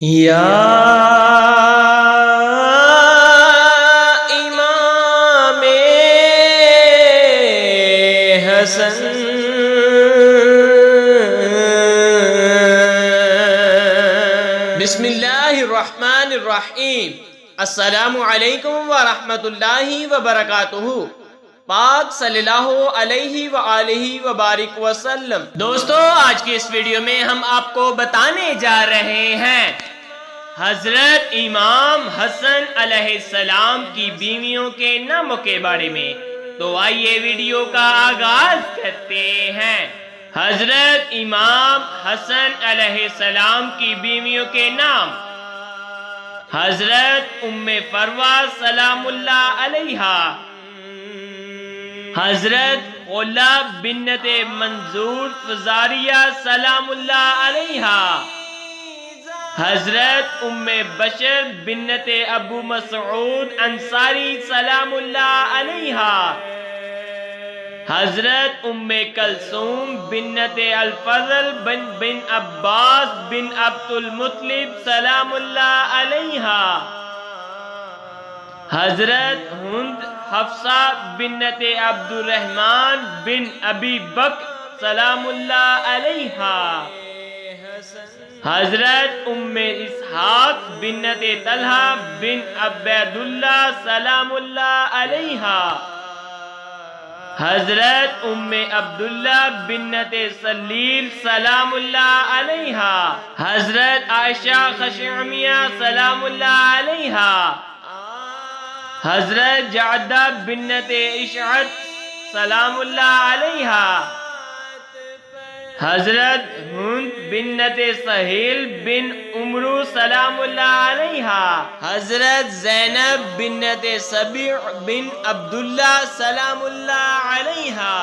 یا امام حسن، بسم اللہ الرحمن الرحیم۔ السلام علیکم ورحمۃ اللہ وبرکاتہ۔ پاک صلی اللہ علیہ وآلہ وبارک وسلم۔ دوستو، آج کی اس ویڈیو میں ہم آپ کو بتانے جا رہے ہیں حضرت امام حسن علیہ السلام کی بیویوں کے ناموں کے بارے میں۔ تو آئیے ویڈیو کا آغاز کرتے ہیں۔ حضرت امام حسن علیہ السلام کی بیویوں کے نام: حضرت ام فروہ سلام اللہ علیہا، حضرت خولہ بنت منظور فزاریہ سلام اللہ علیہا، حضرت ام بشر بنت ابو مسعود انصاری سلام اللہ علیہا، حضرت ام کلثوم بنت الفضل بن عباس بن عبد المطلب سلام اللہ علیہا، حضرت ہند حفصہ بنت عبد الرحمن بن ابی بکر سلام اللہ علیہا، حضرت ام اسحاق بنت طلحہ بن عبید اللہ سلام اللہ علیہا، حضرت ام عبداللہ بنت سلیل سلام اللہ علیہا، حضرت عائشہ خشعمیہ سلام اللہ علیہا، حضرت جعدہ بنت اشعث سلام اللہ علیہا، حضرت ہند بنت سہیل بن عمرو سلام اللہ علیہا، حضرت زینب بنت سبیع بن عبداللہ سلام اللہ علیہا۔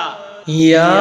یا